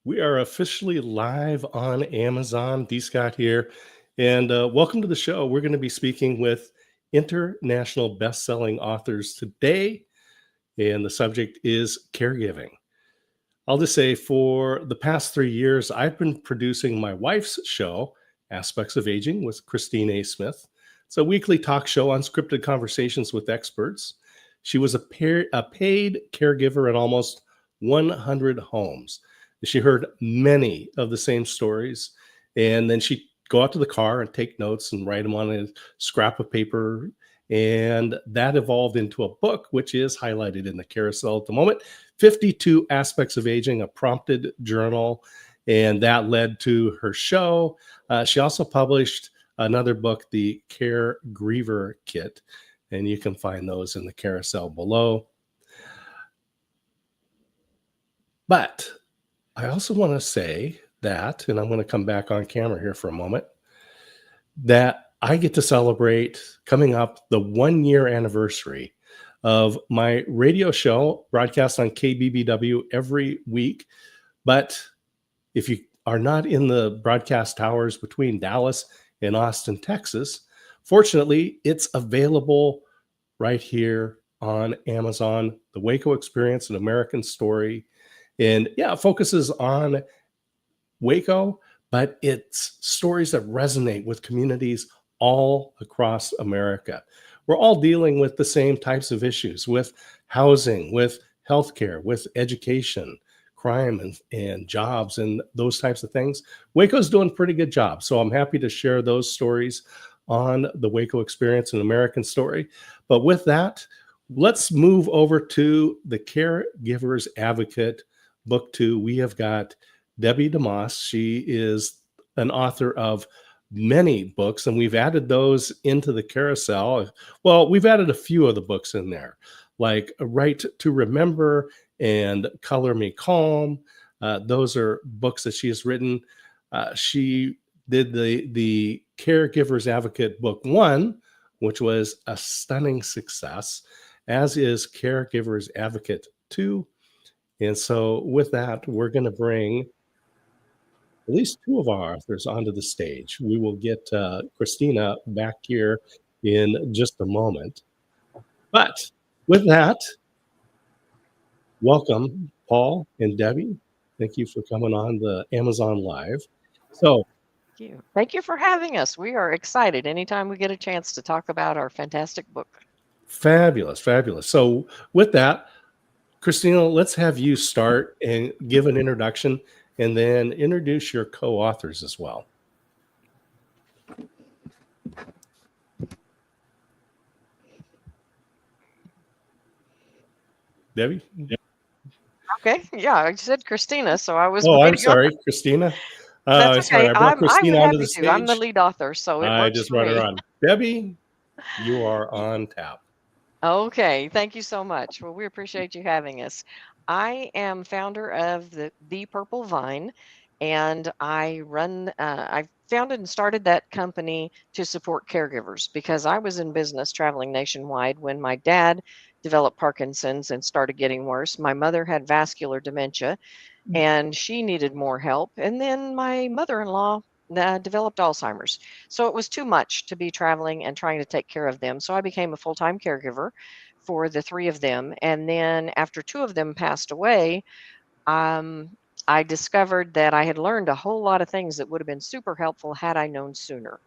We are officially live on Amazon. D. Scott here. And welcome to the show. We're going to be speaking with international best-selling authors today. And the subject is caregiving. I'll just say for the past 3 years, I've been producing my wife's show, Aspects of Aging, with Christine A. Smith. It's a weekly talk show on scripted conversations with experts. She was a paid caregiver in almost 100 homes. She heard many of the same stories, and then she'd go out to the car and take notes and write them on a scrap of paper. And that evolved into a book, which is highlighted in the carousel at the moment, 52 Aspects of Aging, a prompted journal. And that led to her show. She also published another book, the Caregiver Kit, and you can find those in the carousel below. But I also want to say that, and I'm going to come back on camera here for a moment, that I get to celebrate coming up the 1 year anniversary of my radio show broadcast on KBBW every week. But if you are not in the broadcast towers between Dallas and Austin, Texas, fortunately, it's available right here on Amazon, The Waco Experience, an American Story. And yeah, it focuses on Waco, but it's stories that resonate with communities all across America. We're all dealing with the same types of issues with housing, with healthcare, with education, crime, and jobs, and those types of things. Waco's doing a pretty good job. So I'm happy to share those stories on the Waco Experience, an American Story. But with that, let's move over to the Caregivers Advocate, Book 2. We have got Debbie DeMoss. She is an author of many books, and we've added those into the carousel. Well, we've added a few of the books in there, like Right to Remember and Color Me Calm. Those are books that she has written. She did the Caregivers Advocate Book 1, which was a stunning success, as is Caregivers Advocate 2. And so with that, we're going to bring at least two of our authors onto the stage. We will get Christina back here in just a moment. But with that, welcome, Paul and Debbie. Thank you for coming on the Amazon Live. So, Thank you for having us. We are excited anytime we get a chance to talk about our fantastic book. fabulous, fabulous. So, with that, Christina, let's have you start and give an introduction and then introduce your co-authors as well. Debbie? Okay, yeah, I said Christina, so I was Oh, I'm waiting on. sorry, Christina. That's Sorry, okay. I brought I'm Christina onto happy the to. I'm the stage. lead author, so it I works just for brought her me. on. Debbie, you are on tap. Okay, thank you so much. Well, we appreciate you having us. I am founder of the Purple Vine, and I founded and started that company to support caregivers because I was in business traveling nationwide when my dad developed Parkinson's and started getting worse. My mother had vascular dementia, and she needed more help. And then my mother-in-law developed Alzheimer's. So it was too much to be traveling and trying to take care of them. So I became a full-time caregiver for the three of them. And then after two of them passed away, um, I discovered that I had learned a whole lot of things that would have been super helpful had I known sooner.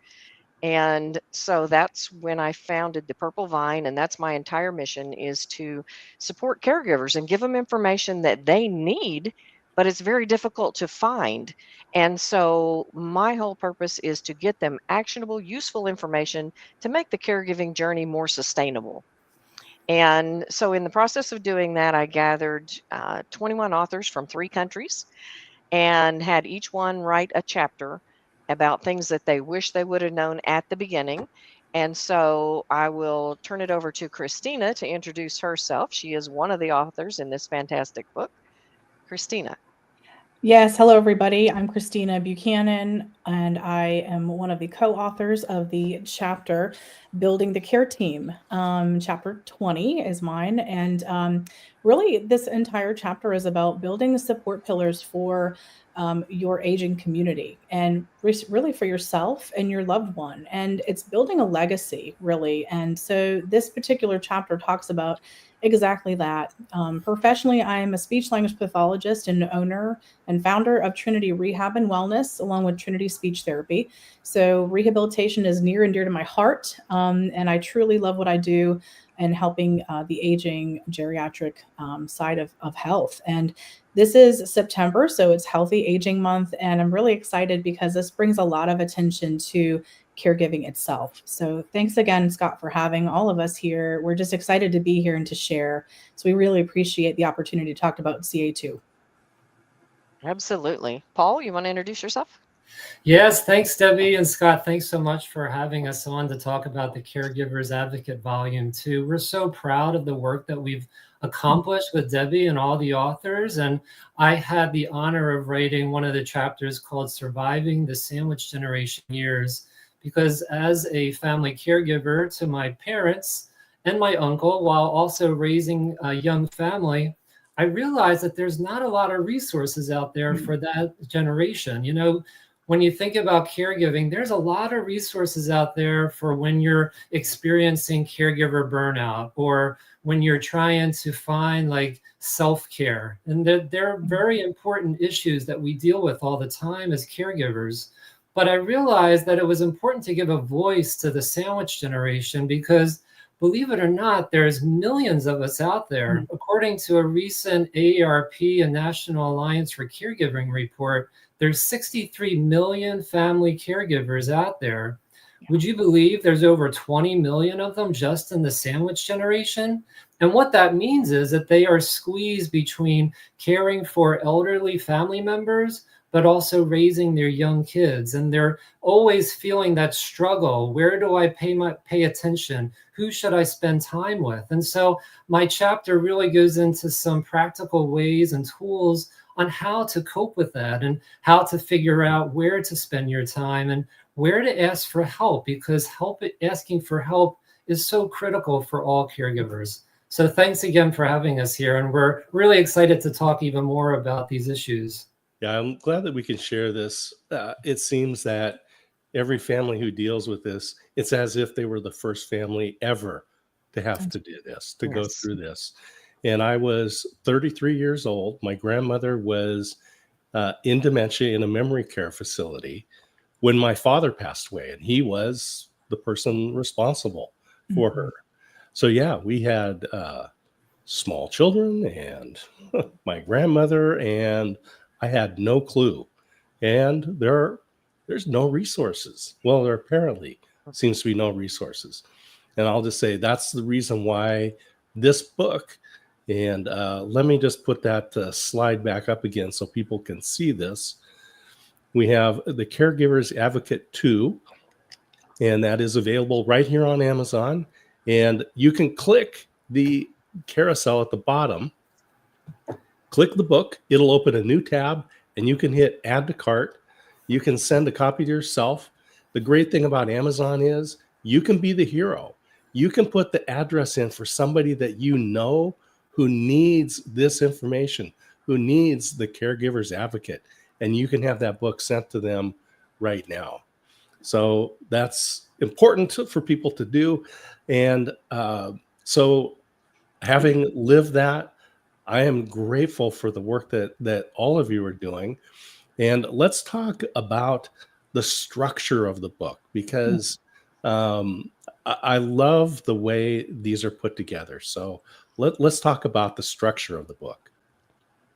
And so that's when I founded the Purple Vine, and that's my entire mission, is to support caregivers and give them information that they need, but it's very difficult to find. And so my whole purpose is to get them actionable, useful information to make the caregiving journey more sustainable. And so in the process of doing that, I gathered 21 authors from 3 countries and had each one write a chapter about things that they wish they would have known at the beginning. And so I will turn it over to Christina to introduce herself. She is one of the authors in this fantastic book. Christina. Yes, hello everybody. I'm Christina Bchanan, and I am one of the co-authors of the chapter Building the Care Team. Chapter 20 is mine, and really, this entire chapter is about building the support pillars for your aging community, and really for yourself and your loved one. And it's building a legacy, really. And so, this particular chapter talks about exactly that. Professionally, I am a speech language pathologist and owner and founder of Trinity Rehab and Wellness, along with Trinity Speech Therapy. So, rehabilitation is near and dear to my heart, and I truly love what I do in helping the aging geriatric side of health. And this is September, so it's Healthy Aging Month, and I'm really excited because this brings a lot of attention to caregiving itself. So, thanks again, Scott, for having all of us here. We're just excited to be here and to share. So, we really appreciate the opportunity to talk about CA2. Absolutely. Paul, you want to introduce yourself? Yes, thanks, Debbie and Scott. Thanks so much for having us on to talk about the Caregivers Advocate Volume 2. We're so proud of the work that we've accomplished with Debbie and all the authors. And I had the honor of writing one of the chapters called Surviving the Sandwich Generation Years, because as a family caregiver to my parents and my uncle, while also raising a young family, I realized that there's not a lot of resources out there for that generation. When you think about caregiving, there's a lot of resources out there for when you're experiencing caregiver burnout or when you're trying to find like self-care. And they're very important issues that we deal with all the time as caregivers. But I realized that it was important to give a voice to the sandwich generation because, believe it or not, there's millions of us out there. According to a recent AARP and National Alliance for Caregiving report, there's 63 million family caregivers out there. Would you believe there's over 20 million of them just in the sandwich generation? And what that means is that they are squeezed between caring for elderly family members, but also raising their young kids. And they're always feeling that struggle. Where do I pay attention? Who should I spend time with? And so my chapter really goes into some practical ways and tools on how to cope with that and how to figure out where to spend your time and where to ask for help, because asking for help is so critical for all caregivers. So thanks again for having us here. And we're really excited to talk even more about these issues. Yeah, I'm glad that we can share this. It seems that every family who deals with this, it's as if they were the first family ever to have to do this, to go Yes. through this. And I was 33 years old. My grandmother was in dementia in a memory care facility when my father passed away, and he was the person responsible for her. So, yeah, we had small children and my grandmother, and I had no clue. And there's no resources. Well, there apparently seems to be no resources. And I'll just say that's the reason why this book, and let me just put that slide back up again so people can see this. We have the Caregivers Advocate 2, and that is available right here on Amazon. And you can click the carousel at the bottom, click the book, it'll open a new tab, and you can hit add to cart. You can send a copy to yourself. The great thing about Amazon is you can be the hero. You can put the address in for somebody that you know who needs this information, who needs the Caregiver's Advocate, and you can have that book sent to them right now. So that's important for people to do. And so having lived that, I am grateful for the work that all of you are doing. And let's talk about the structure of the book, because I love the way these are put together. So let's talk about the structure of the book.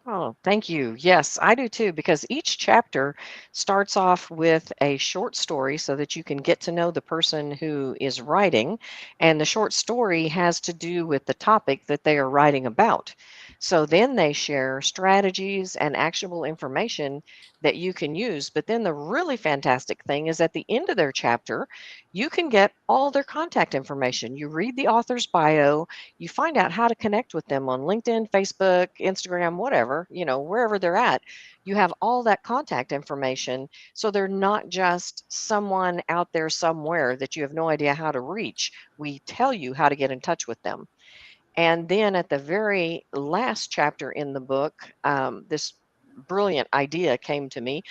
Oh, thank you. Yes, I do too, because each chapter starts off with a short story so that you can get to know the person who is writing. And the short story has to do with the topic that they are writing about. So then they share strategies and actionable information that you can use. But then the really fantastic thing is at the end of their chapter, you can get all their contact information. You read the author's bio, you find out how to connect with them on LinkedIn, Facebook, Instagram, whatever, wherever they're at. You have all that contact information. So they're not just someone out there somewhere that you have no idea how to reach. We tell you how to get in touch with them. And then at the very last chapter in the book, this brilliant idea came to me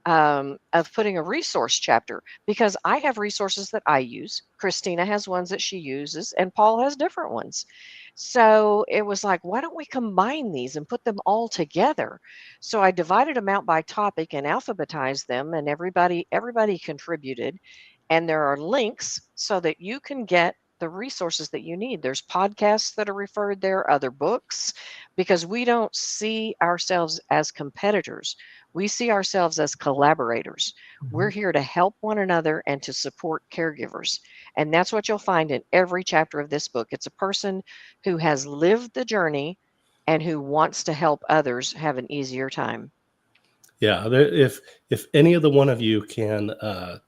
of putting a resource chapter, because I have resources that I use. Christina has ones that she uses, and Paul has different ones. So it was like, why don't we combine these and put them all together? So I divided them out by topic and alphabetized them, and everybody contributed. And there are links so that you can get the resources that you need. There's podcasts that are referred there, other books, because we don't see ourselves as competitors. We see ourselves as collaborators. We're here to help one another and to support caregivers. And that's what you'll find in every chapter of this book. It's a person who has lived the journey and who wants to help others have an easier time. Yeah, if any of the one of you can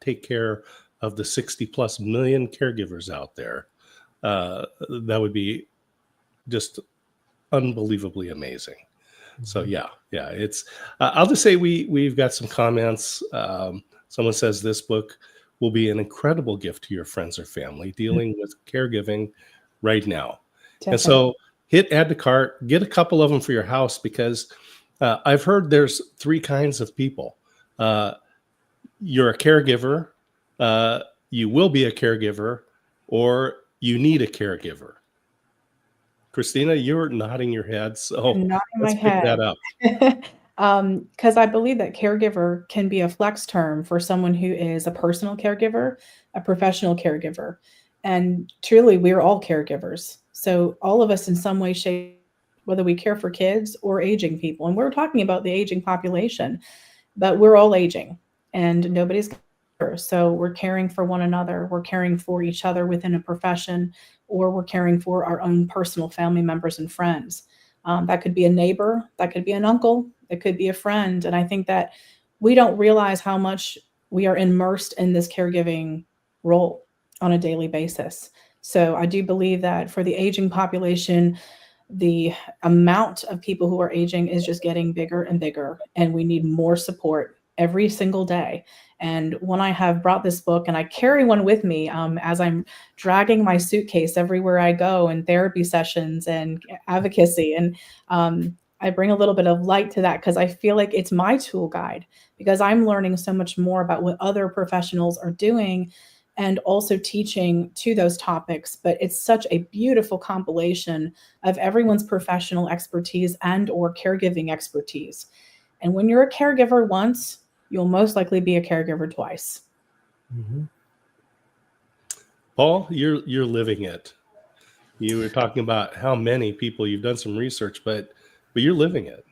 take care of the 60+ million caregivers out there, that would be just unbelievably amazing. So yeah, it's. I'll just say we've got some comments. Someone says this book will be an incredible gift to your friends or family dealing with caregiving right now. Definitely. And so hit add to cart, get a couple of them for your house, because I've heard there's 3 kinds of people. You're a caregiver, you will be a caregiver, or you need a caregiver. Christina, you're nodding your head, so Nodding let's my pick head. that up. Because I believe that caregiver can be a flex term for someone who is a personal caregiver, a professional caregiver. And truly, we're all caregivers. So all of us in some way, shape, whether we care for kids or aging people, and we're talking about the aging population, but we're all aging and nobody's so we're caring for one another. We're caring for each other within a profession, or we're caring for our own personal family members and friends. That could be a neighbor, that could be an uncle, it could be a friend. And I think that we don't realize how much we are immersed in this caregiving role on a daily basis. So I do believe that for the aging population, the amount of people who are aging is just getting bigger and bigger, and we need more support every single day. And when I have brought this book, and I carry one with me as I'm dragging my suitcase everywhere I go, and therapy sessions and advocacy, and I bring a little bit of light to that because I feel like it's my tool guide, because I'm learning so much more about what other professionals are doing and also teaching to those topics. But it's such a beautiful compilation of everyone's professional expertise and or caregiving expertise. And when you're a caregiver once, you'll most likely be a caregiver twice. Mm-hmm. Paul, you're living it. You were talking about how many people, you've done some research, but you're living it.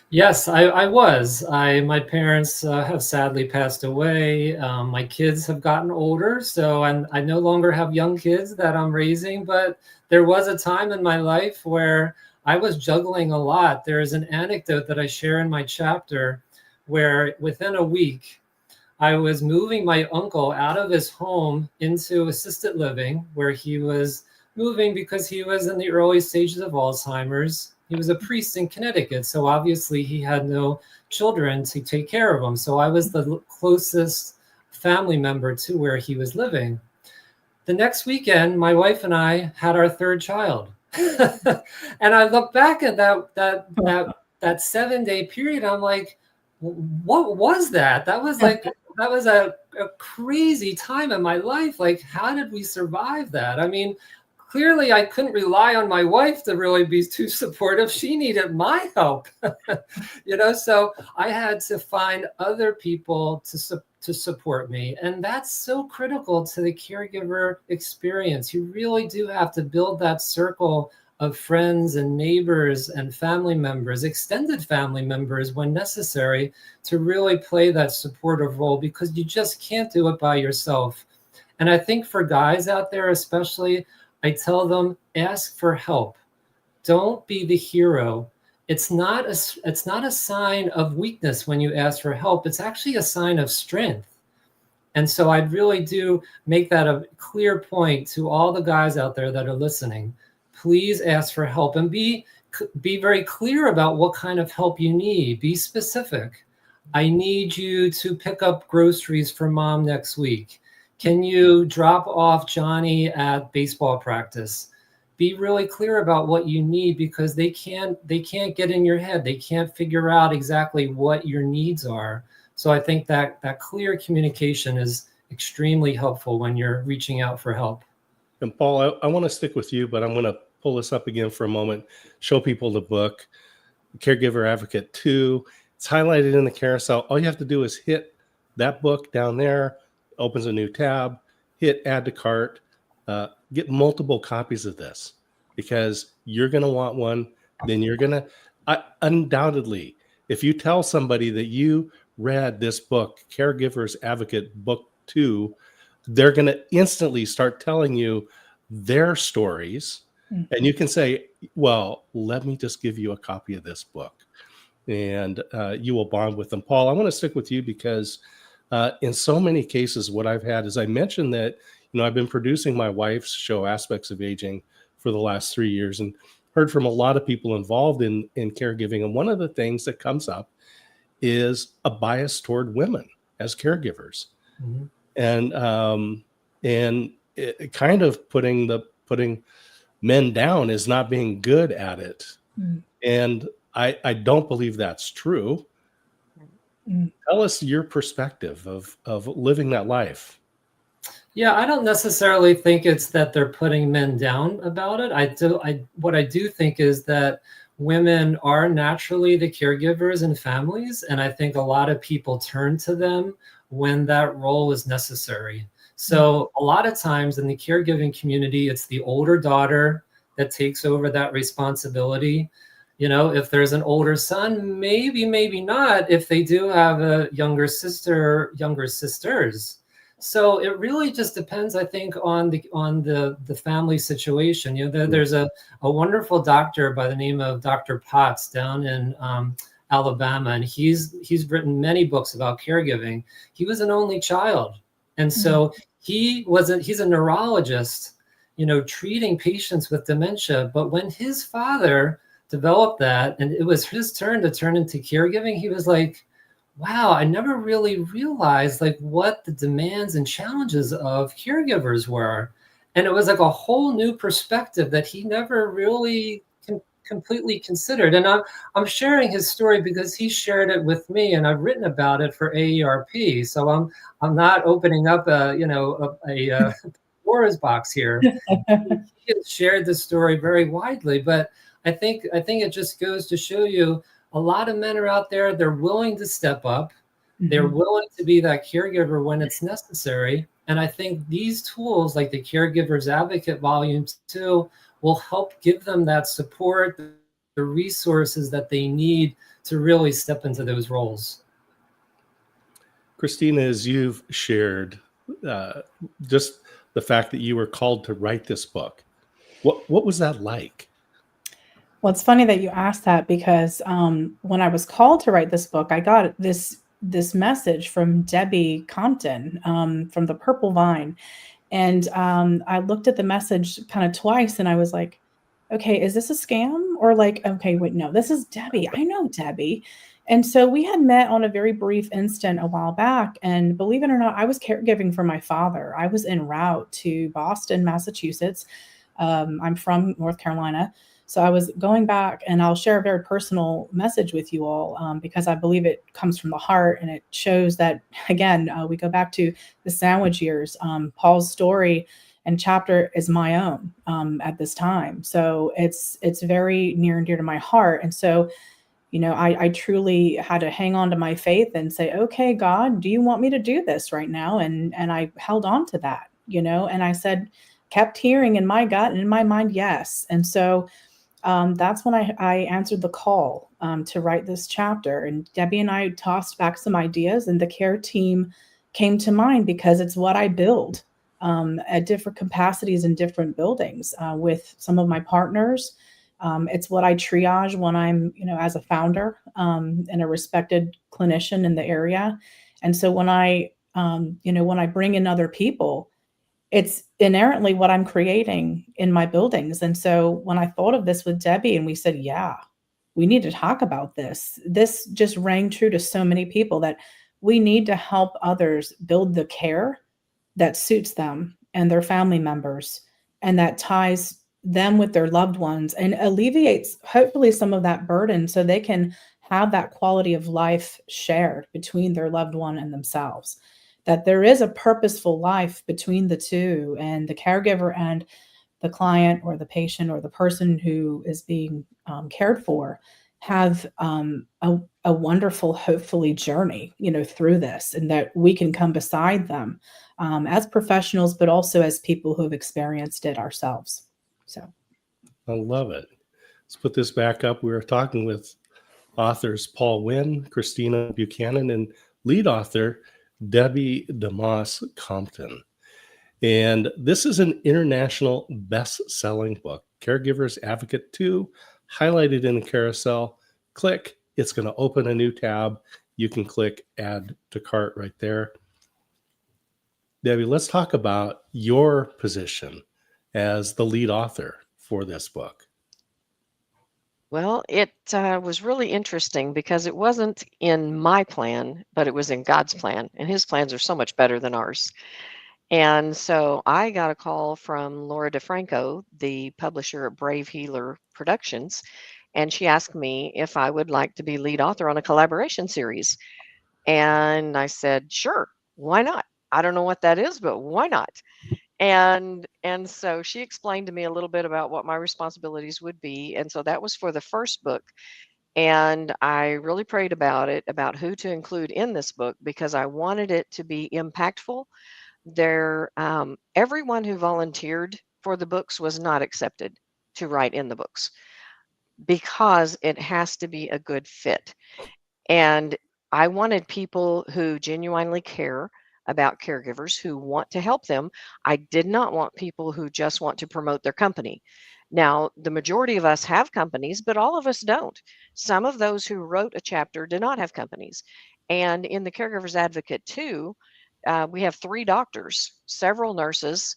Yes, I was. My parents have sadly passed away. My kids have gotten older, so I no longer have young kids that I'm raising. But there was a time in my life where I was juggling a lot. There is an anecdote that I share in my chapter where within a week, I was moving my uncle out of his home into assisted living, where he was moving because he was in the early stages of Alzheimer's. He was a priest in Connecticut, so obviously he had no children to take care of him. So I was the closest family member to where he was living. The next weekend, my wife and I had our 3rd child. And I look back at that 7-day period. I'm like, what was that? That was a crazy time in my life. Like, how did we survive that? I mean, clearly I couldn't rely on my wife to really be too supportive. She needed my help, so I had to find other people to support me. And that's so critical to the caregiver experience. You really do have to build that circle of friends and neighbors and family members, extended family members when necessary, to really play that supportive role, because you just can't do it by yourself. And I think for guys out there especially, I tell them, ask for help. Don't be the hero. It's not a sign of weakness when you ask for help. It's actually a sign of strength. And so I really do make that a clear point to all the guys out there that are listening. Please ask for help and be very clear about what kind of help you need. Be specific. I need you to pick up groceries for mom next week. Can you drop off Johnny at baseball practice? Be really clear about what you need, because they can't get in your head. They can't figure out exactly what your needs are. So I think that clear communication is extremely helpful when you're reaching out for help. And Paul, I want to stick with you, but I'm going to pull this up again for a moment, show people the book, Caregiver Advocate 2. It's highlighted in the carousel. All you have to do is hit that book down there, opens a new tab, hit add to cart, get multiple copies of this, because you're going to want one. Then you're going to, undoubtedly, if you tell somebody that you read this book, Caregivers Advocate Book 2, they're going to instantly start telling you their stories. Mm-hmm. And you can say, well, let me just give you a copy of this book. And you will bond with them. Paul, I want to stick with you because in so many cases, what I've had is, I mentioned that, I've been producing my wife's show, Aspects of Aging, for the last 3 years, and heard from a lot of people involved in caregiving. And one of the things that comes up is a bias toward women as caregivers. Mm-hmm. And it kind of putting men down as not being good at it. Mm-hmm. And I don't believe that's true. Mm-hmm. Tell us your perspective of living that life. Yeah, I don't necessarily think it's that they're putting men down about it. What I do think is that women are naturally the caregivers in families, and I think a lot of people turn to them when that role is necessary. So a lot of times in the caregiving community, it's the older daughter that takes over that responsibility. If there's an older son, maybe not. If they do have a younger sister, younger sisters. So it really just depends, I think, on the family situation. There's a wonderful doctor by the name of Dr. Potts down in Alabama, and he's written many books about caregiving. He was an only child, and so he's a neurologist, treating patients with dementia. But when his father developed that, and it was his turn to turn into caregiving, he was like, wow, I never really realized what the demands and challenges of caregivers were. And it was like a whole new perspective that he never really completely considered. And I'm sharing his story because he shared it with me, and I've written about it for AARP. So I'm not opening up a Pandora's box here. He has shared the story very widely, but I think it just goes to show you, a lot of men are out there. They're willing to step up. Mm-hmm. They're willing to be that caregiver when it's necessary. And I think these tools, like the Caregivers Advocate Volume 2, will help give them that support, the resources that they need to really step into those roles. Christina, as you've shared, just the fact that you were called to write this book, what was that like? Well, it's funny that you asked that, because when I was called to write this book, I got this message from Debbie Compton from the Purple Vine. And I looked at the message kind of twice, and I was like, okay, is this a scam? Or okay, wait, no, this is Debbie. I know Debbie. And so we had met on a very brief instant a while back. And believe it or not, I was caregiving for my father. I was en route to Boston, Massachusetts. I'm from North Carolina. So I was going back, and I'll share a very personal message with you all because I believe it comes from the heart, and it shows that, again, we go back to the sandwich years. Paul's story and chapter is my own at this time. So it's very near and dear to my heart. And so, I truly had to hang on to my faith and say, okay, God, do you want me to do this right now? And I held on to that, and I kept hearing in my gut and in my mind, yes. And so that's when I answered the call to write this chapter. And Debbie and I tossed back some ideas, and the care team came to mind because it's what I build at different capacities in different buildings with some of my partners It's what I triage when I'm, as a founder and a respected clinician in the area. And so when when I bring in other people, it's inherently what I'm creating in my buildings. And so when I thought of this with Debbie and we said, yeah, we need to talk about this just rang true to so many people that we need to help others build the care that suits them and their family members and that ties them with their loved ones and alleviates hopefully some of that burden so they can have that quality of life shared between their loved one and themselves. That there is a purposeful life between the two, and the caregiver and the client or the patient or the person who is being cared for have a wonderful, hopefully, journey, through this, and that we can come beside them as professionals, but also as people who have experienced it ourselves. So I love it. Let's put this back up. We were talking with authors Paul Wynn, Christina Bchanan, and lead author Debbie DeMoss Compton. And this is an international best-selling book, Caregivers Advocate 2, highlighted in the carousel. Click, it's going to open a new tab. You can click add to cart right there. Debbie, let's talk about your position as the lead author for this book. Well, it was really interesting because it wasn't in my plan, but it was in God's plan, and His plans are so much better than ours. And so I got a call from Laura DeFranco, the publisher at Brave Healer Productions, and she asked me if I would like to be lead author on a collaboration series. And I said, sure, why not? I don't know what that is, but why not? And so she explained to me a little bit about what my responsibilities would be. And so that was for the first book. And I really prayed about it, about who to include in this book, because I wanted it to be impactful. Everyone who volunteered for the books was not accepted to write in the books because it has to be a good fit. And I wanted people who genuinely care about caregivers, who want to help them. I did not want people who just want to promote their company. Now, the majority of us have companies, but all of us don't. Some of those who wrote a chapter did not have companies. And in the Caregivers Advocate 2, we have 3 doctors, several nurses,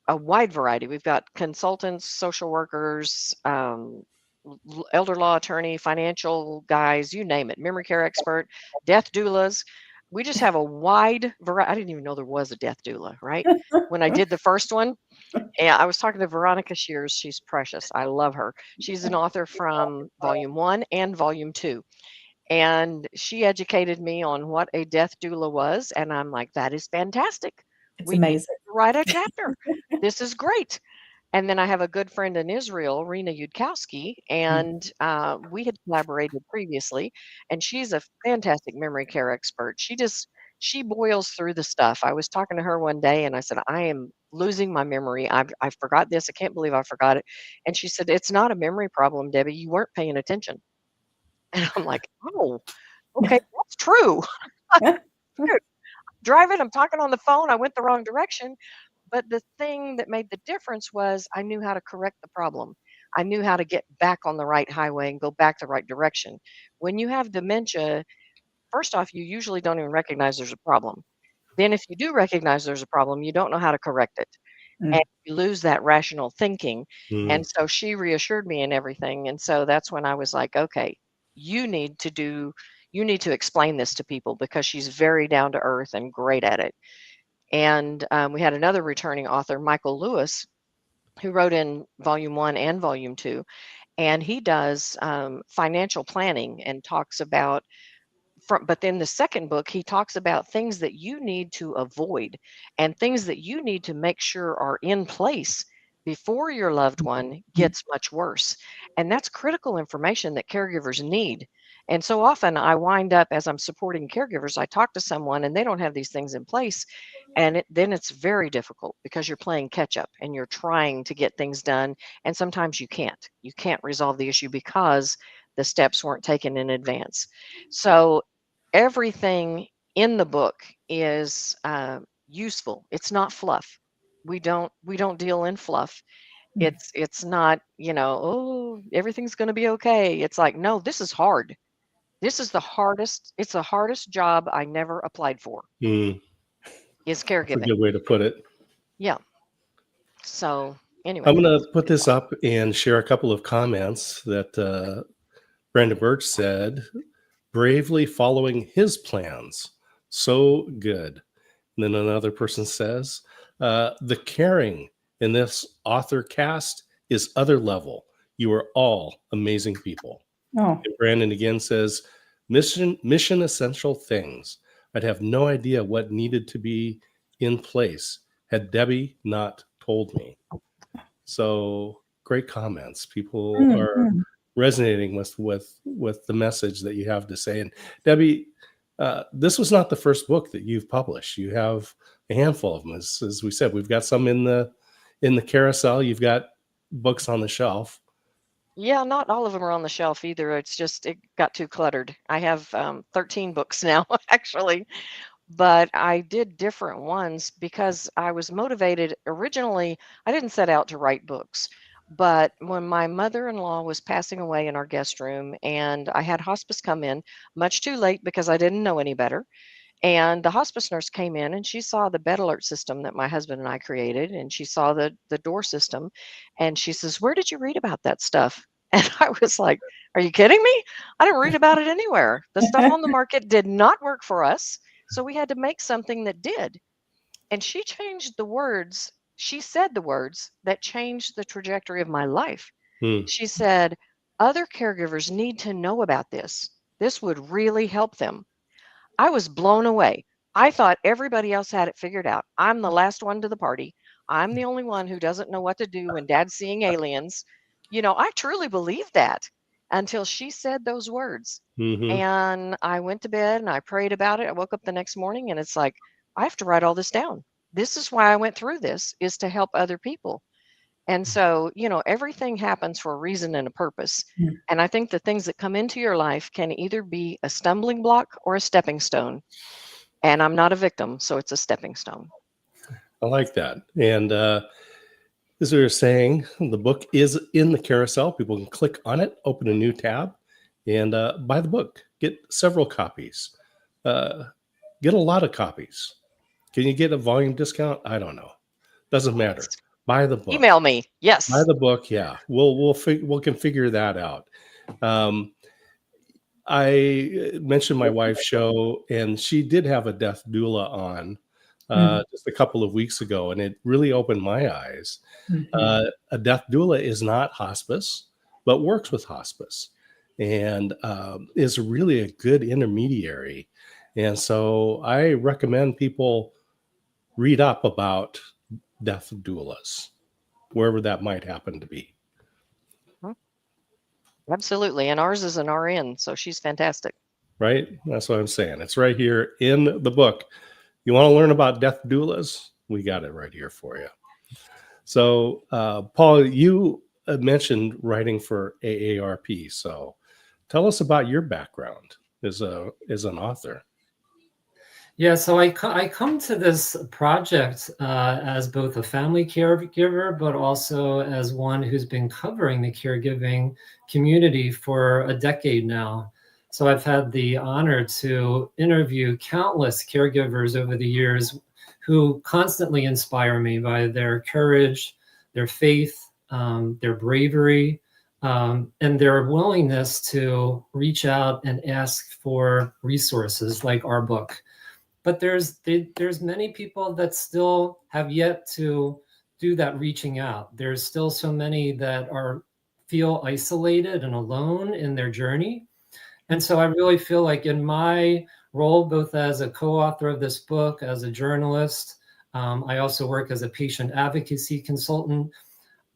a wide variety. We've got consultants, social workers, elder law attorney, financial guys, you name it, memory care expert, death doulas. We just have a wide variety. I didn't even know there was a death doula, right? When I did the first one, and I was talking to Veronica Shears. She's precious. I love her. She's an author from volume 1 and volume 2. And she educated me on what a death doula was. And I'm like, that is fantastic. it's We need amazing. to write a chapter. This is great. And then I have a good friend in Israel, Rena Yudkowsky, and we had collaborated previously. And she's a fantastic memory care expert. She boils through the stuff. I was talking to her one day, and I said, I am losing my memory. I forgot this. I can't believe I forgot it. And she said, it's not a memory problem, Debbie. You weren't paying attention. And I'm like, oh, okay, that's true. True. Driving, I'm talking on the phone. I went the wrong direction. But the thing that made the difference was I knew how to correct the problem. I knew how to get back on the right highway and go back the right direction. When you have dementia, first off, you usually don't even recognize there's a problem. Then, if you do recognize there's a problem, you don't know how to correct it. And Mm. you lose that rational thinking. Mm. And so she reassured me and everything. And so that's when I was like, okay, you need to explain this to people, because she's very down to earth and great at it. And we had another returning author, Michael Lewis, who wrote in volume 1 and volume 2. And he does financial planning and talks about, but then the second book, he talks about things that you need to avoid and things that you need to make sure are in place before your loved one gets much worse. And that's critical information that caregivers need. And so often I wind up, as I'm supporting caregivers, I talk to someone and they don't have these things in place. And then it's very difficult because you're playing catch up and you're trying to get things done. And sometimes you can't. You can't resolve the issue because the steps weren't taken in advance. So everything in the book is useful. It's not fluff. We don't deal in fluff. It's not, oh, everything's going to be okay. It's like, no, this is hard. This is it's the hardest job I never applied for, Mm, is that's a caregiving. good way to put it. Yeah. So anyway, I'm going that's to put what it's this up and share a couple of comments that Brenda Birch said, bravely following his plans. So good. And then another person says, the caring in this author cast is other level. You are all amazing people. Oh, And Brandon again says, mission essential things. I'd have no idea what needed to be in place had Debbie not told me. So great comments. People are mhm. resonating with the message that you have to say. And Debbie, this was not the first book that you've published. You have a handful of them. As we said, we've got some in the carousel. You've got books on the shelf. Yeah, not all of them are on the shelf either. It's just it got too cluttered. I have 13 books now, actually, but I did different ones because I was motivated. Originally, I didn't set out to write books, but when my mother-in-law was passing away in our guest room, and I had hospice come in much too late because I didn't know any better. And the hospice nurse came in and she saw the bed alert system that my husband and I created, and she saw the door system, and she says, "Where did you read about that stuff?" And I was like, "Are you kidding me? I didn't read about it anywhere. The stuff on the market did not work for us, so we had to make something that did." And she changed the words. She said the words that changed the trajectory of my life. Hmm. She said, "Other caregivers need to know about this. This would really help them." I was blown away. I thought everybody else had it figured out. I'm the last one to the party. I'm the only one who doesn't know what to do when dad's seeing aliens. I truly believed that until she said those words. Mm-hmm. And I went to bed and I prayed about it. I woke up the next morning and it's like, I have to write all this down. This is why I went through this, is to help other people. And so, everything happens for a reason and a purpose. Mm. And I think the things that come into your life can either be a stumbling block or a stepping stone. And I'm not a victim, so it's a stepping stone. I like that. And as we were saying, the book is in the carousel. People can click on it, open a new tab, and buy the book. Get several copies. Get a lot of copies. Can you get a volume discount? I don't know. Doesn't matter. Buy the book. Email me. Yes. Buy the book. Yeah, we'll can figure that out. I mentioned my wife's show, and she did have a death doula on just a couple of weeks ago, and it really opened my eyes. Mhm. A death doula is not hospice, but works with hospice, and is really a good intermediary. And so I recommend people read up about death doulas, wherever that might happen to be. Absolutely. And ours is an RN, so she's fantastic. Right? That's what I'm saying. It's right here in the book. You want to learn about death doulas? We got it right here for you. So, Paul, you mentioned writing for AARP. So tell us about your background as an author. Yeah, so I come to this project as both a family caregiver, but also as one who's been covering the caregiving community for a decade now. So I've had the honor to interview countless caregivers over the years who constantly inspire me by their courage, their faith, their bravery, and their willingness to reach out and ask for resources like our book. But there's many people that still have yet to do that reaching out. There's still so many that feel isolated and alone in their journey. And so I really feel like in my role, both as a co-author of this book, as a journalist, I also work as a patient advocacy consultant.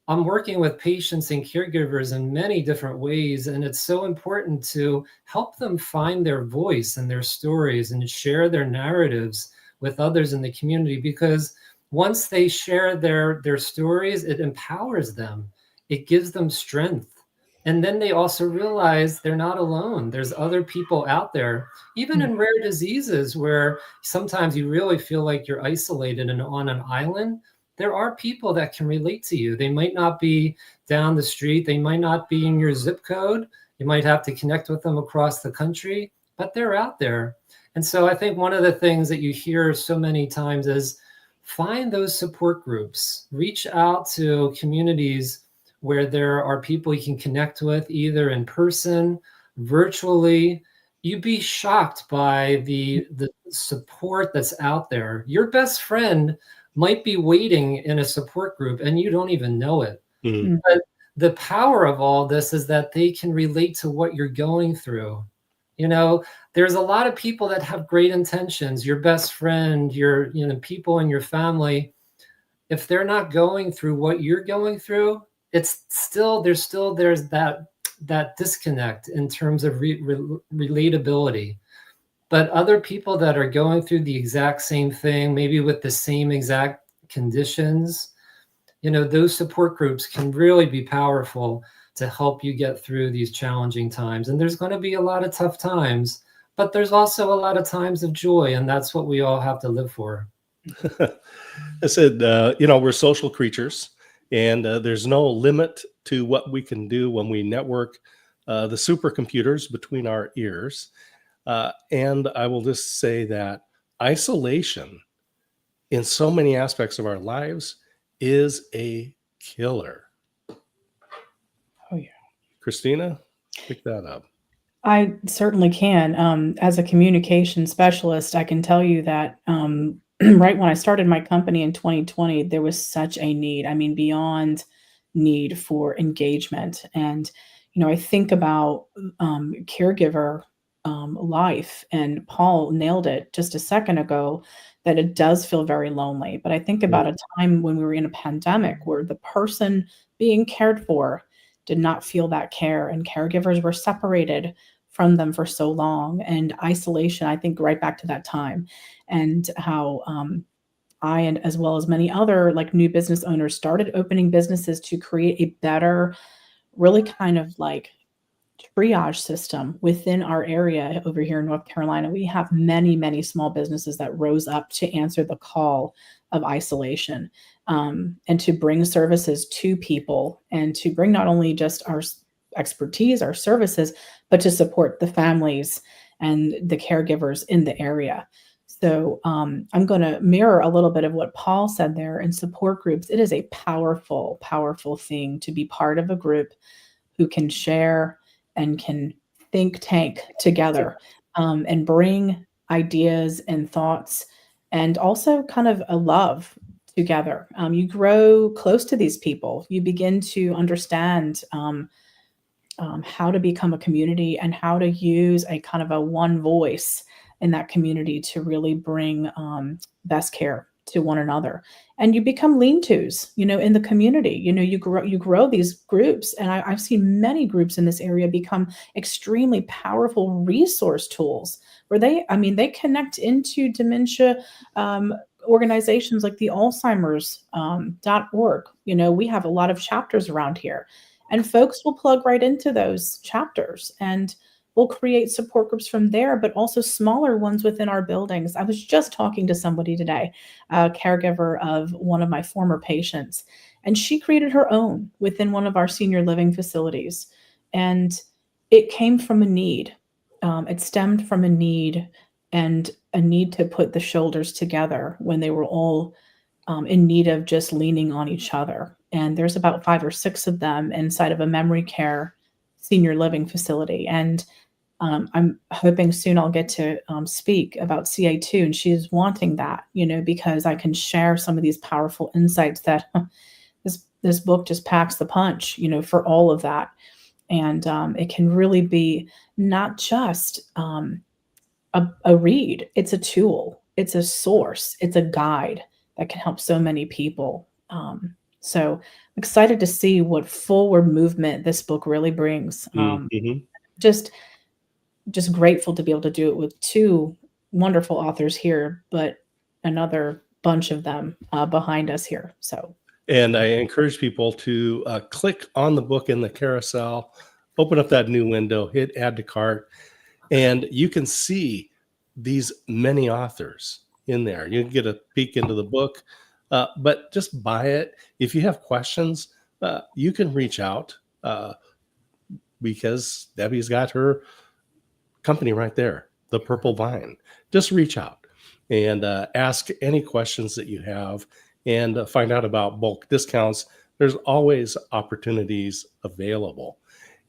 I'm working with patients and caregivers in many different ways, and it's so important to help them find their voice and their stories and share their narratives with others in the community, because once they share their stories, it empowers them. It gives them strength. And then they also realize they're not alone. There's other people out there, even in rare diseases where sometimes you really feel like you're isolated and on an island. there are people that can relate to you. They might not be down the street. They might not be in your zip code. You might have to connect with them across the country, but they're out there. And so I think one of the things that you hear so many times is find those support groups, reach out to communities where there are people you can connect with, either in person, virtually. You'd be shocked by the support that's out there. Your best friend might be waiting in a support group and you don't even know it. But the power of all this is that they can relate to what you're going through. You know, there's a lot of people that have great intentions. Your best friend, your people in your family, if they're not going through what you're going through, it's still there's that disconnect in terms of relatability. But other people that are going through the exact same thing, maybe with the same exact conditions, those support groups can really be powerful to help you get through these challenging times. And there's going to be a lot of tough times, but there's also a lot of times of joy, and that's what we all have to live for. I said, we're social creatures, and there's no limit to what we can do when we network the supercomputers between our ears. And I will just say that isolation in so many aspects of our lives is a killer. Oh, yeah. Christina, pick that up. I certainly can. As a communication specialist, I can tell you that right when I started my company in 2020, there was such a need. I mean, beyond need for engagement. And, I think about caregiver life, and Paul nailed it just a second ago, that it does feel very lonely. But I think about a time when we were in a pandemic where the person being cared for did not feel that care, and caregivers were separated from them for so long, and isolation. I think right back to that time, and how I, and as well as many other like new business owners, started opening businesses to create a better, really kind of like triage system within our area over here in North Carolina. We have many, many small businesses that rose up to answer the call of isolation, and to bring services to people, and to bring not only just our expertise, our services, but to support the families and the caregivers in the area. So I'm going to mirror a little bit of what Paul said there in support groups. It is a powerful, powerful thing to be part of a group who can share and can think tank together, and bring ideas and thoughts, and also kind of a love together. You grow close to these people. You begin to understand how to become a community, and how to use a kind of a one voice in that community to really bring best care to one another. And you become lean-tos, in the community. You grow these groups, and I've seen many groups in this area become extremely powerful resource tools, where they connect into dementia organizations like the Alzheimer's .org. We have a lot of chapters around here, and folks will plug right into those chapters, and we'll create support groups from there, but also smaller ones within our buildings. I was just talking to somebody today, a caregiver of one of my former patients, and she created her own within one of our senior living facilities. And it came from a need. It stemmed from a need, and a need to put the shoulders together when they were all in need of just leaning on each other. And there's about 5 or 6 of them inside of a memory care senior living facility. And I'm hoping soon I'll get to speak about CA2, and she's wanting that, because I can share some of these powerful insights that this book just packs the punch, for all of that. And it can really be not just a read. It's a tool. It's a source. It's a guide that can help so many people. So I'm excited to see what forward movement this book really brings. Just grateful to be able to do it with 2 wonderful authors here, but another bunch of them behind us here. So, and I encourage people to click on the book in the carousel, open up that new window, hit add to cart, and you can see these many authors in there. You can get a peek into the book. but just buy it. If you have questions, you can reach out because Debbie's got her company right there, the Purple Vine. Just reach out and ask any questions that you have and find out about bulk discounts. There's always opportunities available.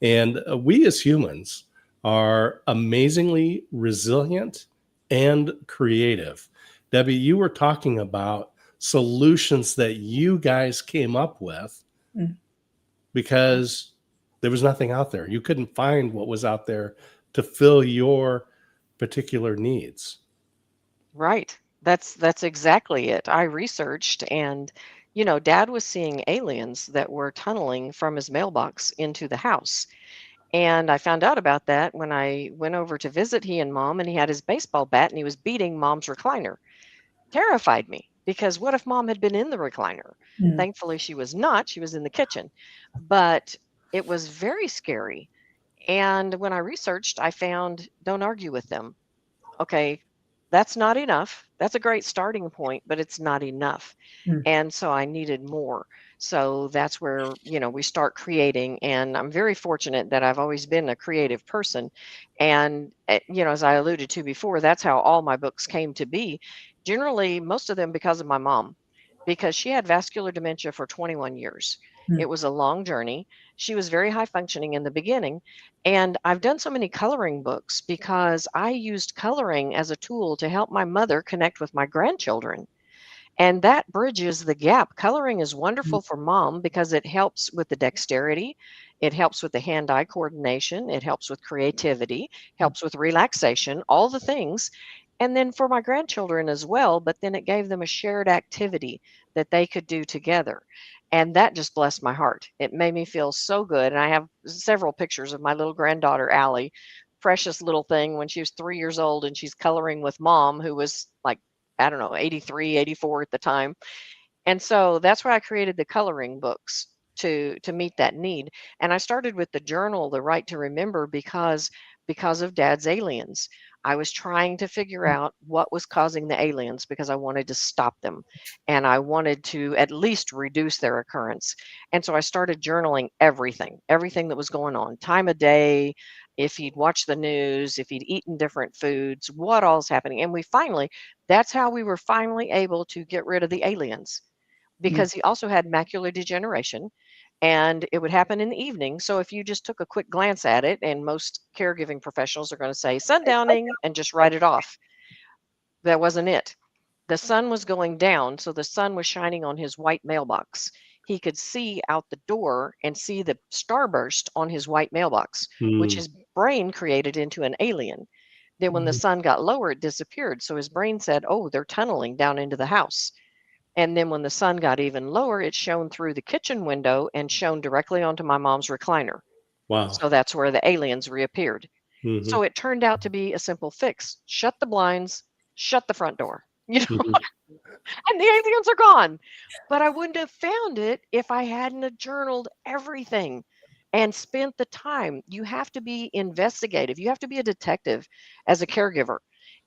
And we as humans are amazingly resilient and creative. Debbie, you were talking about solutions that you guys came up with because there was nothing out there. You couldn't find what was out there to fill your particular needs. Right. That's exactly it. I researched and Dad was seeing aliens that were tunneling from his mailbox into the house. And I found out about that when I went over to visit he and Mom, and he had his baseball bat and he was beating Mom's recliner. Terrified me because what if Mom had been in the recliner? Thankfully, she was not. She was in the kitchen. But it was very scary. And when I researched, I found don't argue with them. Okay, that's not enough. That's a great starting point, but it's not enough. And so I needed more. So that's where, we start creating. And I'm very fortunate that I've always been a creative person. And, as I alluded to before, that's how all my books came to be. Generally, most of them because of my mom, because she had vascular dementia for 21 years. It was a long journey. She was very high functioning in the beginning. And I've done so many coloring books because I used coloring as a tool to help my mother connect with my grandchildren. And that bridges the gap. Coloring is wonderful for Mom because it helps with the dexterity, it helps with the hand-eye coordination, it helps with creativity, helps with relaxation, all the things. And then for my grandchildren as well, but then it gave them a shared activity that they could do together. And that just blessed my heart. It made me feel so good. And I have several pictures of my little granddaughter, Allie, precious little thing when she was 3 years old, and she's coloring with Mom, who was like, I don't know, 83, 84 at the time. And so that's why I created the coloring books to meet that need. And I started with the journal, The Right to Remember, because of Dad's aliens. I was trying to figure out what was causing the aliens because I wanted to stop them and I wanted to at least reduce their occurrence. And so I started journaling everything that was going on, time of day, if he'd watched the news, if he'd eaten different foods, what all's happening. And that's how we were finally able to get rid of the aliens, because he also had macular degeneration and it would happen in the evening. So if you just took a quick glance at it, and most caregiving professionals are going to say sundowning and just write it off. That wasn't it. The sun was going down, so the sun was shining on his white mailbox. He could see out the door and see the starburst on his white mailbox, which his brain created into an alien. Then when the sun got lower, it disappeared. So his brain said, oh, they're tunneling down into the house. And then when the sun got even lower, it shone through the kitchen window and shone directly onto my mom's recliner. Wow. So that's where the aliens reappeared. So it turned out to be a simple fix. Shut the blinds, shut the front door, and the aliens are gone. But I wouldn't have found it if I hadn't have journaled everything and spent the time. You have to be investigative. You have to be a detective as a caregiver.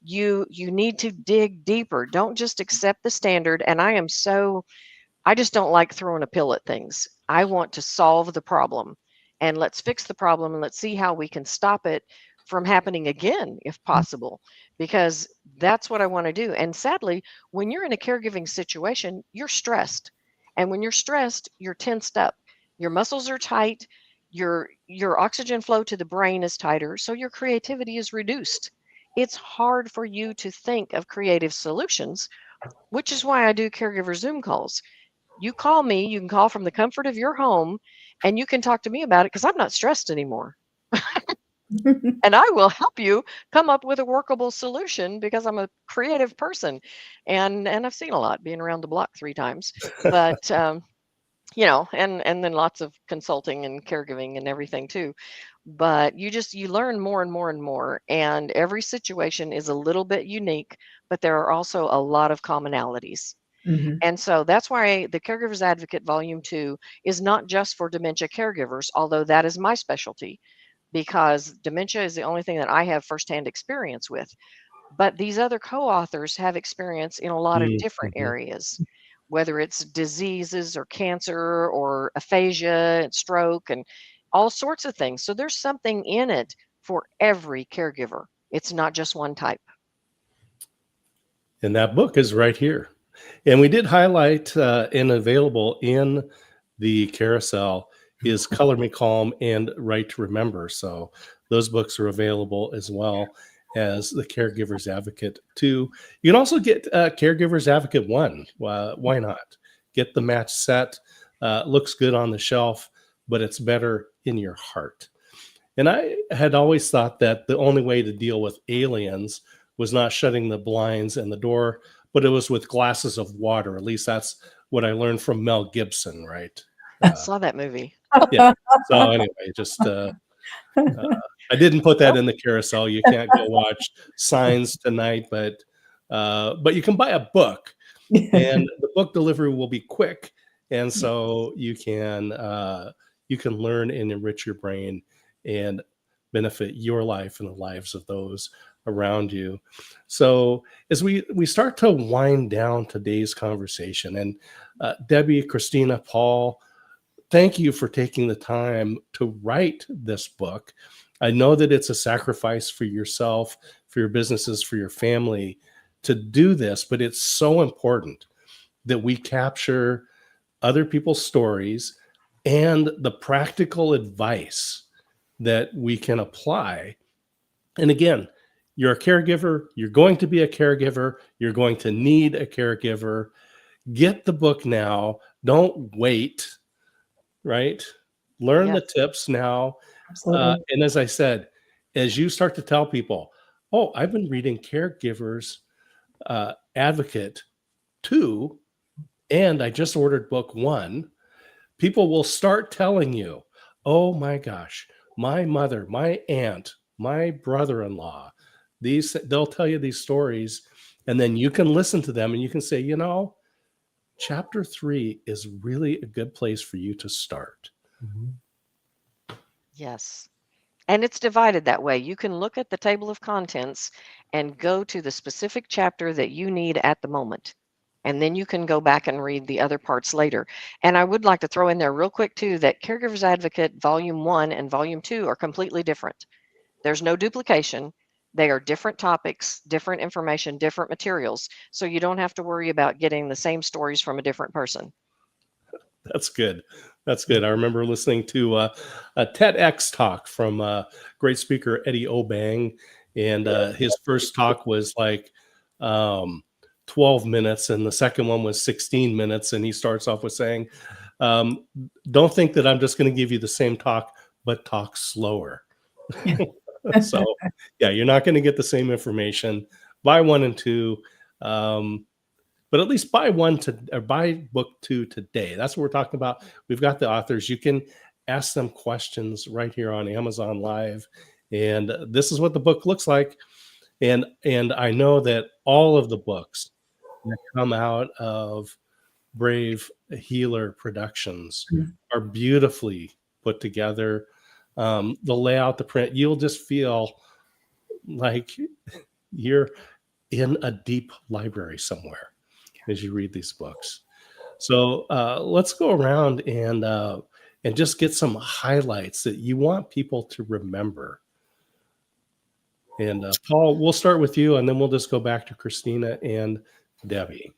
You need to dig deeper. Don't just accept the standard. And I just don't like throwing a pill at things. I want to solve the problem, and let's fix the problem, and let's see how we can stop it from happening again if possible, because that's what I want to do. And sadly, when you're in a caregiving situation, you're stressed. And when you're stressed, you're tensed up. Your muscles are tight, your oxygen flow to the brain is tighter, so your creativity is reduced. It's hard for you to think of creative solutions, which is why I do caregiver Zoom calls. You call me, you can call from the comfort of your home, and you can talk to me about it because I'm not stressed anymore. And I will help you come up with a workable solution because I'm a creative person. And I've seen a lot, being around the block 3 times. But and then lots of consulting and caregiving and everything too. But you learn more and more and more, and every situation is a little bit unique, but there are also a lot of commonalities. And so that's why the Caregivers Advocate Volume 2 is not just for dementia caregivers, although that is my specialty, because dementia is the only thing that I have firsthand experience with. But these other co-authors have experience in a lot of different areas whether it's diseases or cancer or aphasia and stroke and all sorts of things. So there's something in it for every caregiver. It's not just one type. And that book is right here. And we did highlight and available in the carousel is Color Me Calm and Right to Remember. So those books are available as well as the Caregiver's Advocate 2. You can also get Caregiver's Advocate 1. Why not? Get the match set. Looks good on the shelf, but it's better in your heart. And I had always thought that the only way to deal with aliens was not shutting the blinds and the door, but it was with glasses of water. At least that's what I learned from Mel Gibson, right? I saw that movie. Yeah. So anyway, just I didn't put that in the carousel. You can't go watch Signs tonight, but you can buy a book, and the book delivery will be quick, and so you can learn and enrich your brain and benefit your life and the lives of those around you. So as we start to wind down today's conversation, and Debbie, Christina, Paul, thank you for taking the time to write this book. I know that it's a sacrifice for yourself, for your businesses, for your family to do this, but it's so important that we capture other people's stories and the practical advice that we can apply. And again, you're a caregiver, you're going to be a caregiver, you're going to need a caregiver. Get the book now. Don't wait, right? Learn the tips now. Absolutely. And as I said, as you start to tell people, oh, I've been reading Caregivers Advocate 2, and I just ordered book 1, people will start telling you, oh my gosh, my mother, my aunt, my brother-in-law, they'll tell you these stories, and then you can listen to them and you can say, you know, chapter 3 is really a good place for you to start. Mm-hmm. Yes. And it's divided that way. You can look at the table of contents and go to the specific chapter that you need at the moment. And then you can go back and read the other parts later. And I would like to throw in there real quick too that Caregivers Advocate Volume 1 and Volume 2 are completely different. There's no duplication. They are different topics, different information, different materials. So you don't have to worry about getting the same stories from a different person. That's good. That's good. I remember listening to a TEDx talk from great speaker Eddie Obang, and his first talk was like 12 minutes, and the second one was 16 minutes. And he starts off with saying, don't think that I'm just going to give you the same talk, but talk slower. So, yeah, you're not going to get the same information. Buy 1 and 2. But at least buy book 2 today. That's what we're talking about. We've got the authors. You can ask them questions right here on Amazon Live. And this is what the book looks like. And I know that all of the books that come out of Brave Healer Productions are beautifully put together. The layout, the print, you'll just feel like you're in a deep library somewhere as you read these books. So let's go around and just get some highlights that you want people to remember. And Paul, we'll start with you, and then we'll just go back to Christina and Debbie.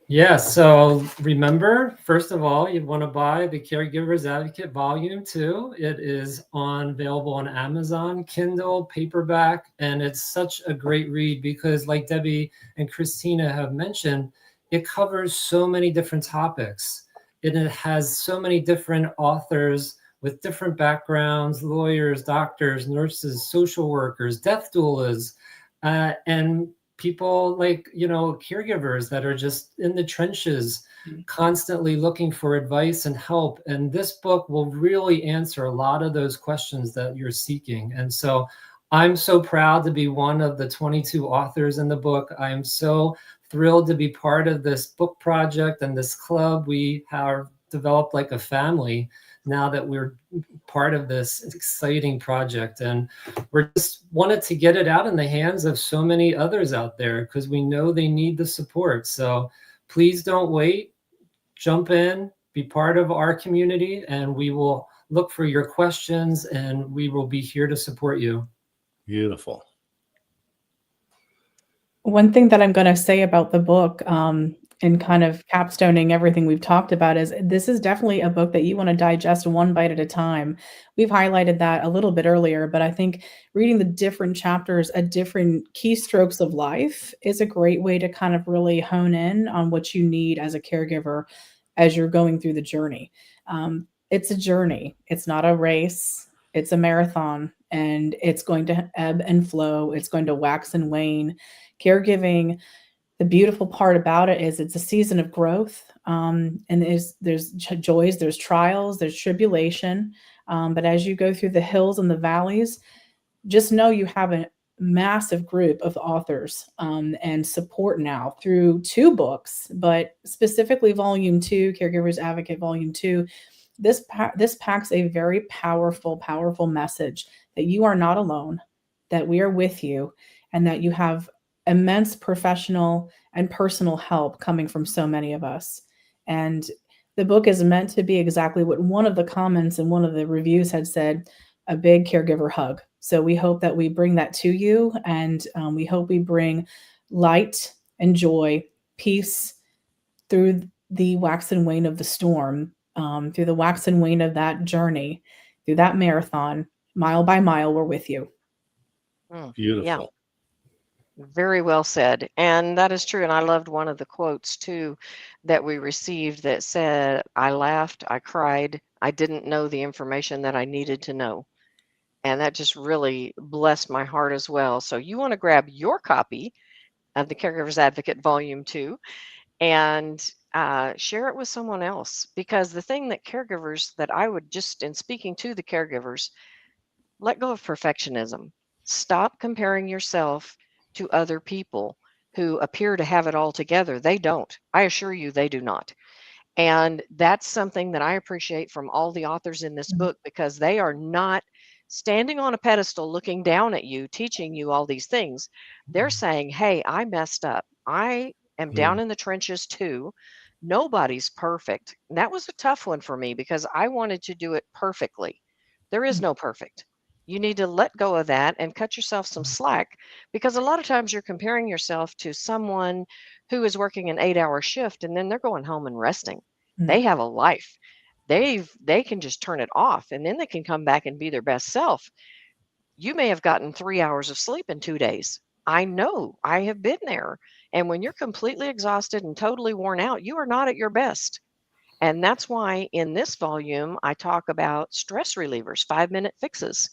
Yeah, so remember, first of all, you want to buy the Caregivers Advocate Volume 2. It is available on Amazon, Kindle, paperback, and it's such a great read because, like Debbie and Christina have mentioned, it covers so many different topics. And it has so many different authors with different backgrounds, lawyers, doctors, nurses, social workers, death doulas, and people like, caregivers that are just in the trenches, constantly looking for advice and help. And this book will really answer a lot of those questions that you're seeking. And so I'm so proud to be one of the 22 authors in the book. I am so thrilled to be part of this book project and this club. We have developed like a family now that we're part of this exciting project, and we're just wanted to get it out in the hands of so many others out there because we know they need the support. So please don't wait. jump in, be part of our community, and we will look for your questions, and we will be here to support you. Beautiful. One thing that I'm going to say about the book, and kind of capstoning everything we've talked about, is this is definitely a book that you want to digest one bite at a time. We've highlighted that a little bit earlier, but I think reading the different chapters at different keystrokes of life is a great way to kind of really hone in on what you need as a caregiver as you're going through the journey. It's a journey. It's not a race. It's a marathon, and it's going to ebb and flow. It's going to wax and wane. Caregiving, the beautiful part about it is it's a season of growth, and there's joys, there's trials, there's tribulation, but as you go through the hills and the valleys, just know you have a massive group of authors, and support now through 2 books, but specifically volume 2, Caregivers Advocate volume 2. This packs a very powerful message that you are not alone, that we are with you, and that you have immense professional and personal help coming from so many of us. And the book is meant to be exactly what one of the comments and one of the reviews had said, a big caregiver hug. So we hope that we bring that to you, and we hope we bring light and joy, peace through the wax and wane of the storm, through the wax and wane of that journey, through that marathon, mile by mile, we're with you. Beautiful. Yeah. Very well said. And that is true. And I loved one of the quotes too that we received that said, I laughed, I cried, I didn't know the information that I needed to know. And that just really blessed my heart as well. So you want to grab your copy of the Caregivers Advocate Volume 2 and share it with someone else. Because the thing that caregivers, that I would just, in speaking to the caregivers, let go of perfectionism. Stop comparing yourself to other people who appear to have it all together. They don't. I assure you, they do not. And that's something that I appreciate from all the authors in this book, because they are not standing on a pedestal looking down at you, teaching you all these things. They're saying, hey, I messed up. I am down in the trenches too. Nobody's perfect. And that was a tough one for me because I wanted to do it perfectly. There is no perfect. You need to let go of that and cut yourself some slack, because a lot of times you're comparing yourself to someone who is working an 8-hour shift and then they're going home and resting. They have a life. They can just turn it off, and then they can come back and be their best self. You may have gotten 3 hours of sleep in 2 days. I know. I have been there. And when you're completely exhausted and totally worn out, you are not at your best. And that's why in this volume, I talk about stress relievers, 5-minute fixes.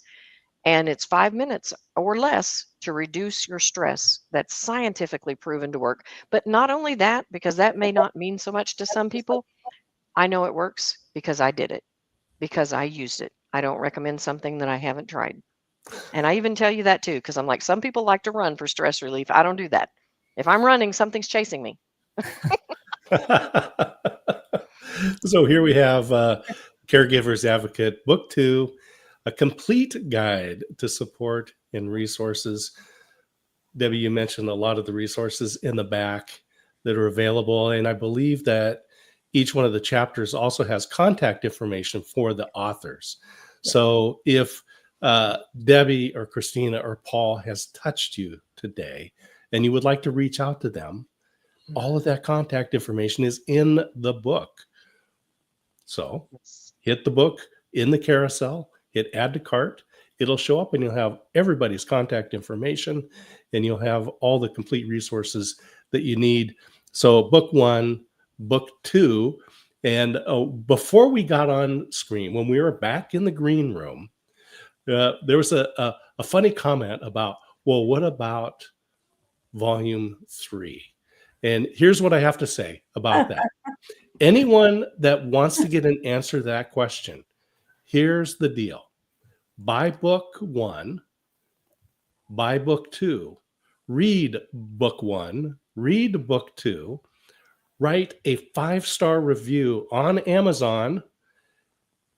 And it's 5 minutes or less to reduce your stress. That's scientifically proven to work. But not only that, because that may not mean so much to some people, I know it works because I did it, because I used it. I don't recommend something that I haven't tried. And I even tell you that too, because I'm like, some people like to run for stress relief. I don't do that. If I'm running, something's chasing me. So here we have Caregivers Advocate Book 2, a complete guide to support and resources. Debbie, you mentioned a lot of the resources in the back that are available, and I believe that each one of the chapters also has contact information for the authors. So if Debbie or Christina or Paul has touched you today and you would like to reach out to them, all of that contact information is in the book. So hit the book in the carousel, hit add to cart. It'll show up and you'll have everybody's contact information, and you'll have all the complete resources that you need. So book 1, book 2. And before we got on screen, when we were back in the green room, there was a funny comment about, well, what about volume 3? And here's what I have to say about that. Anyone that wants to get an answer to that question, here's the deal. Buy book 1, buy book 2, read book 1, read book 2, write a 5-star review on Amazon,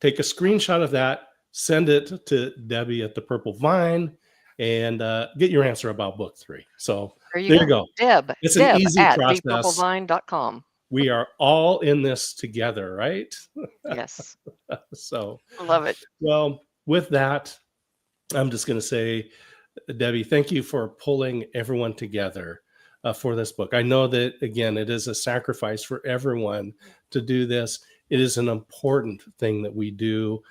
take a screenshot of that, send it to Debbie at the Purple Vine, and get your answer about book 3. So there you go. Deb It's an easy at process. thepurplevine.com. we are all in this together, right? Yes. So, Love it. well, with that, I'm just going to say, Debbie, thank you for pulling everyone together for this book. I know that, again, it is a sacrifice for everyone to do this. It is an important thing that we do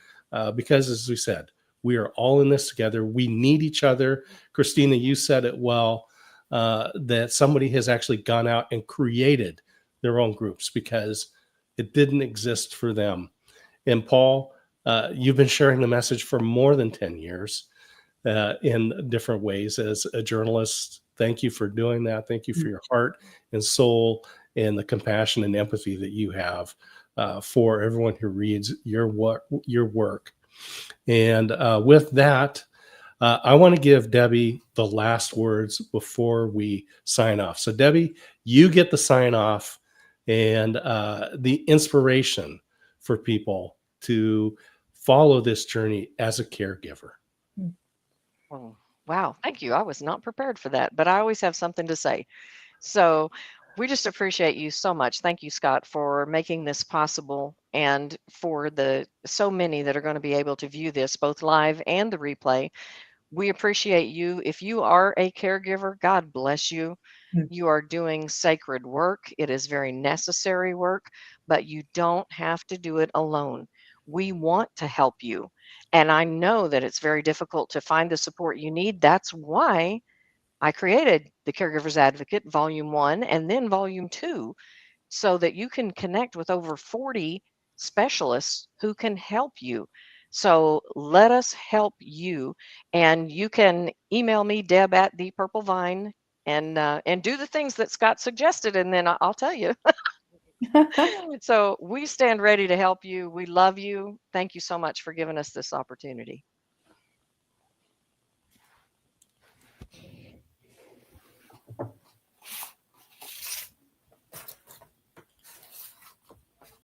because, as we said, we are all in this together. We need each other. Christina, you said it well, that somebody has actually gone out and created their own groups because it didn't exist for them. And Paul, you've been sharing the message for more than 10 years in different ways as a journalist. Thank you for doing that. Thank you for your heart and soul and the compassion and empathy that you have for everyone who reads your work. And with that, I want to give Debbie the last words before we sign off. So Debbie, you get the sign off and the inspiration for people to follow this journey as a caregiver. Oh, wow. Thank you. I was not prepared for that, but I always have something to say. So we just appreciate you so much. Thank you, Scott, for making this possible and for the so many that are going to be able to view this both live and the replay. We appreciate you. If you are a caregiver, God bless you. You are doing sacred work. It is very necessary work, but you don't have to do it alone. We want to help you. And I know that it's very difficult to find the support you need. That's why I created the Caregivers Advocate Volume 1 and then Volume 2 so that you can connect with over 40 specialists who can help you. So let us help you. And you can email me, Deb at the Purple Vine, and do the things that Scott suggested, and then I'll tell you. So we stand ready to help you. We love you. Thank you so much for giving us this opportunity.